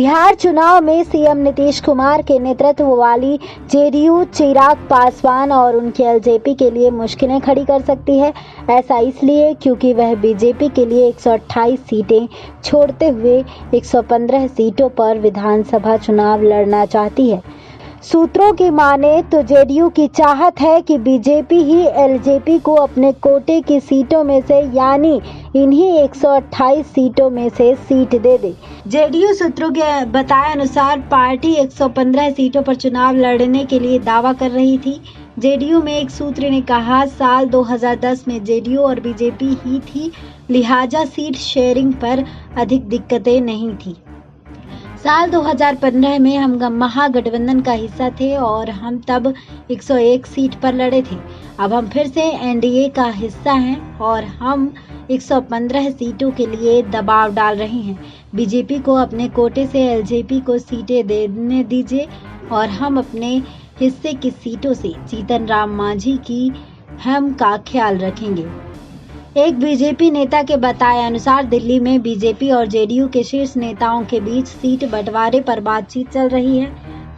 बिहार चुनाव में सीएम नीतीश कुमार के नेतृत्व वाली जेडीयू चिराग पासवान और उनकी एलजेपी के लिए मुश्किलें खड़ी कर सकती है। ऐसा इसलिए क्योंकि वह बीजेपी के लिए 128 सीटें छोड़ते हुए 115 सीटों पर विधानसभा चुनाव लड़ना चाहती है। सूत्रों की माने तो जेडीयू की चाहत है कि बीजेपी ही एलजेपी को अपने कोटे की सीटों में से यानी इन्हीं 128 सीटों में से सीट दे दे। जेडीयू सूत्रों के बताए अनुसार पार्टी 115 सीटों पर चुनाव लड़ने के लिए दावा कर रही थी। जेडीयू में एक सूत्र ने कहा, साल 2010 में जेडीयू और बीजेपी ही थी, लिहाजा सीट शेयरिंग पर अधिक दिक्कतें नहीं थी। साल 2015 में हम महागठबंधन का हिस्सा थे और हम तब 101 सीट पर लड़े थे। अब हम फिर से एनडीए का हिस्सा हैं और हम 115 सीटों के लिए दबाव डाल रहे हैं। बीजेपी को अपने कोटे से एलजेपी को सीटें देने दीजिए और हम अपने हिस्से की सीटों से जीतन राम मांझी की हम का ख्याल रखेंगे। एक बीजेपी नेता के बताए अनुसार दिल्ली में बीजेपी और जेडीयू के शीर्ष नेताओं के बीच सीट बंटवारे पर बातचीत चल रही है।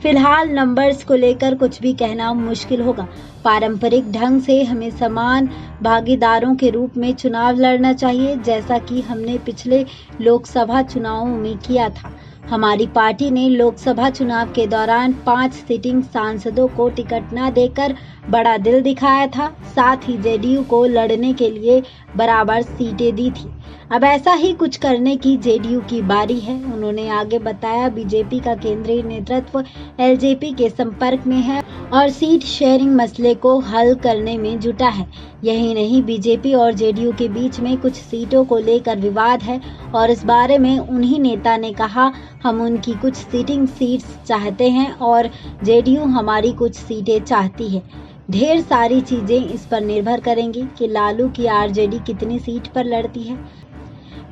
फिलहाल नंबर्स को लेकर कुछ भी कहना मुश्किल होगा। पारंपरिक ढंग से हमें समान भागीदारों के रूप में चुनाव लड़ना चाहिए, जैसा कि हमने पिछले लोकसभा चुनावों में किया था। हमारी पार्टी ने लोकसभा चुनाव के दौरान 5 सिटिंग सांसदों को टिकट न देकर बड़ा दिल दिखाया था, साथ ही जेडीयू को लड़ने के लिए बराबर सीटें दी थी। अब ऐसा ही कुछ करने की जेडीयू की बारी है। उन्होंने आगे बताया, बीजेपी का केंद्रीय नेतृत्व एलजेपी के संपर्क में है और सीट शेयरिंग मसले को हल करने में जुटा है। यही नहीं, बीजेपी और जेडीयू के बीच में कुछ सीटों को लेकर विवाद है और इस बारे में उन्हीं नेता ने कहा, हम उनकी कुछ सिटिंग सीट्स चाहते हैं और जेडीयू हमारी कुछ सीटें चाहती है। ढेर सारी चीजें इस पर निर्भर करेंगी कि लालू की आरजेडी कितनी सीट पर लड़ती है।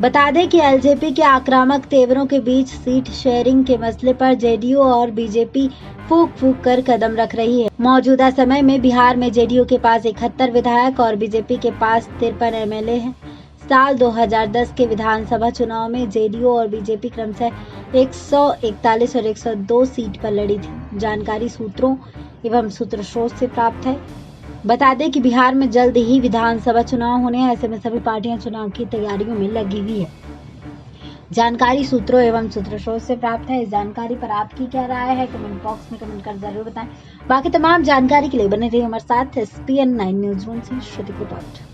बता दें कि एलजेपी के आक्रामक तेवरों के बीच सीट शेयरिंग के मसले पर जेडीयू और बीजेपी फूंक फूंक कर कदम रख रही है। मौजूदा समय में बिहार में जेडीयू के पास 71 विधायक और बीजेपी के पास 53 एमएलए हैं। साल 2010 के विधानसभा चुनाव में जेडीयू और बीजेपी क्रमशः 141 और 102 सीट पर लड़ी थी। जानकारी सूत्रों एवं सूत्रस्रोत से प्राप्त है। बता दें कि बिहार में जल्द ही विधानसभा चुनाव होने हैं, ऐसे में सभी पार्टियां चुनाव की तैयारियों में लगी हुई है। जानकारी सूत्रों एवं सूत्रस्रोत से प्राप्त है। इस जानकारी पर आपकी क्या राय है, कमेंट बॉक्स में कमेंट कर जरूर बताएं। बाकी तमाम जानकारी के लिए बने रहिए हमारे साथ। SPN 9 न्यूज रूम से श्रुति रिपोर्ट।